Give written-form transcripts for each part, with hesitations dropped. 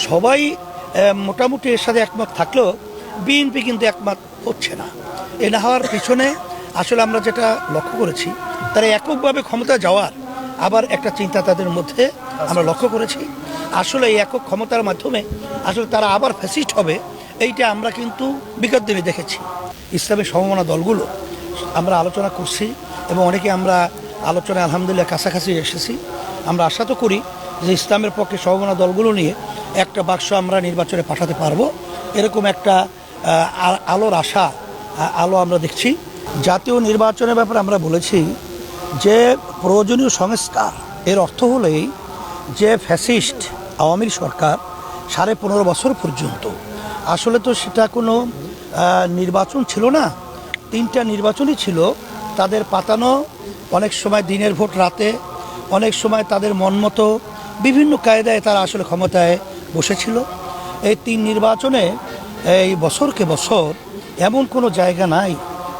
সবাই মোটামুটি এর সাথে একমত থাকলেও বিএনপি কিন্তু একমত হচ্ছে না। এ না হওয়ার পিছনে আসলে আমরা যেটা লক্ষ্য করেছি, তারা এককভাবে ক্ষমতা যাওয়ার আবার একটা চিন্তা তাদের মধ্যে আমরা লক্ষ্য করেছি। আসলে এই একক ক্ষমতার মাধ্যমে আসলে তারা আবার ফ্যাসিস্ট হবে, এইটা আমরা কিন্তু বিগত দিনে দেখেছি। ইসলামের সমমনা দলগুলো আমরা আলোচনা করছি এবং অনেকে আমরা আলোচনায় আলহামদুলিল্লাহ কাছাকাছি এসেছি। আমরা আশা তো করি যে ইসলামের পক্ষে সমমনা দলগুলো নিয়ে একটা বাক্স আমরা নির্বাচনে পাঠাতে পারবো, এরকম একটা আলোর আশা আলো আমরা দেখছি। জাতীয় নির্বাচনের ব্যাপারে আমরা বলেছি যে প্রয়োজনীয় সংস্কার, এর অর্থ হলেই যে ফ্যাসিস্ট আওয়ামী সরকার 15.5 বছর পর্যন্ত আসলে তো সেটা কোনো নির্বাচন ছিল না, 3টা নির্বাচনই ছিল তাদের পাতানো, অনেক সময় দিনের ভোট রাতে, অনেক সময় তাদের মন মতো বিভিন্ন কায়দায় তারা আসলে ক্ষমতায় বসেছিল। এই 3 নির্বাচনে এই বছরকে বছর এমন কোনো জায়গা নাই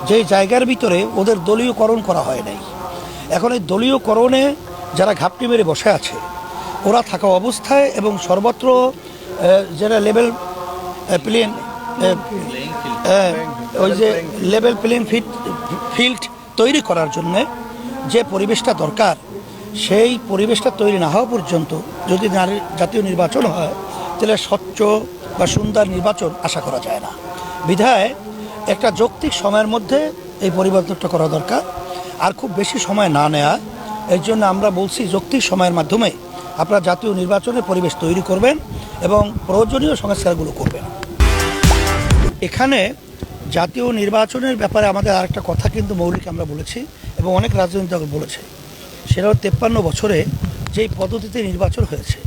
যে জায়গার ভিতরে ওদের দলীয়করণ করা হয় নাই। এখন এই দলীয়করণে যারা ঘাপটি মেরে বসে আছে, ওরা থাকা অবস্থায় এবং সর্বত্র যেটা লেভেল প্লেন ওই যে লেভেল প্লেন ফিল্ড তৈরি করার জন্যে যে পরিবেশটা দরকার, সেই পরিবেশটা তৈরি না হওয়া পর্যন্ত যদি জাতীয় নির্বাচন হয় তাহলে স্বচ্ছ বা সুন্দর নির্বাচন আশা করা যায় না। বিধায় একটা যৌক্তিক সময়ের মধ্যে এই পরিবর্তনটা করা দরকার, আর খুব বেশি সময় না নেওয়া। এর জন্য আমরা বলছি যৌক্তিক সময়ের মাধ্যমে আপনারা জাতীয় নির্বাচনের পরিবেশ তৈরি করবেন এবং প্রয়োজনীয় সংস্কারগুলো করবেন। এখানে জাতীয় নির্বাচনের ব্যাপারে আমাদের আরেকটা কথা কিন্তু মৌলিক আমরা বলেছি এবং অনেক রাজনৈতিক দল বলেছে, সেটা 53 বছরে যেই পদ্ধতিতে নির্বাচন হয়েছে,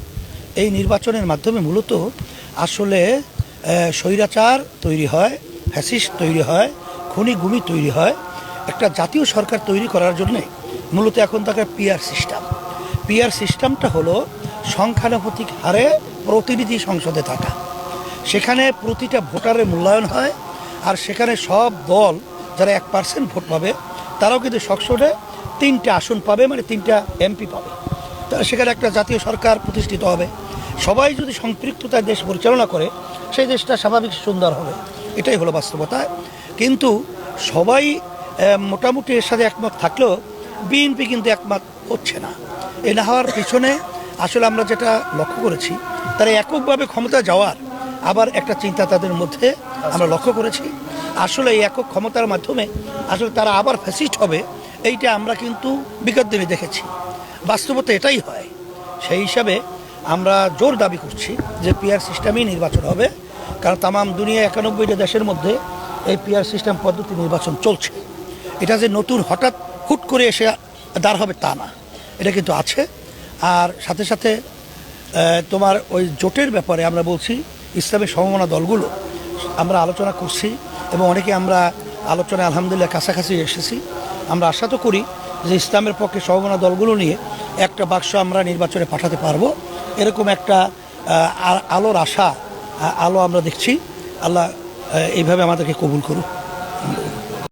এই নির্বাচনের মাধ্যমে মূলত আসলে স্বৈরাচার তৈরি হয়, ফ্যাসিস্ট তৈরি হয়, খুনি গুমি তৈরি হয়। একটা জাতীয় সরকার তৈরি করার জন্যে মূলত এখন তাকে পিআর সিস্টেমটা হলো সংখ্যানুপাতিক হারে প্রতিনিধি সংসদে থাকা, সেখানে প্রতিটা ভোটারের মূল্যায়ন হয়, আর সেখানে সব দল যারা 1% ভোট পাবে তারাও কিন্তু সংসদে 3টা আসন পাবে, মানে 3টা এমপি পাবে। তারা সেখানে একটা জাতীয় সরকার প্রতিষ্ঠিত হবে। সবাই যদি সম্পৃক্ততায় দেশ পরিচালনা করে, সেই দেশটা স্বাভাবিক সুন্দর হবে, এটাই হলো বাস্তবতা। কিন্তু সবাই মোটামুটি এর সাথে একমত থাকলেও বিএনপি কিন্তু একমত হচ্ছে না। এ না হওয়ার পিছনে আসলে আমরা যেটা লক্ষ্য করেছি, তারা এককভাবে ক্ষমতা যাওয়ার আবার একটা চিন্তা তাদের মধ্যে আমরা লক্ষ্য করেছি। আসলে এই একক ক্ষমতার মাধ্যমে আসলে তারা আবার ফ্যাসিস্ট হবে, এইটা আমরা কিন্তু বিগত দিনে দেখেছি। বাস্তবতা এটাই হয়। সেই হিসাবে আমরা জোর দাবি করছি যে পিআর সিস্টেমেই নির্বাচন হবে, কারণ তামাম দুনিয়া 91টা দেশের মধ্যে এই পিআর সিস্টেম পদ্ধতি নির্বাচন চলছে। এটা যে নতুন হঠাৎ হুট করে এসে দাঁড় হবে তা না, এটা কিন্তু আছে। আর সাথে সাথে তোমার ওই জোটের ব্যাপারে আমরা বলছি ইসলামের সমমনা দলগুলো আমরা আলোচনা করছি এবং অনেকে আমরা আলোচনায় আলহামদুলিল্লাহ কাছাকাছি এসেছি। আমরা আশা তো করি যে ইসলামের পক্ষে সমমনা দলগুলো নিয়ে একটা বাক্স আমরা নির্বাচনে পাঠাতে পারবো, এরকম একটা আলোর আশা আলো আমরা দেখছি। আল্লাহ এইভাবে আমাদেরকে কবুল করুক।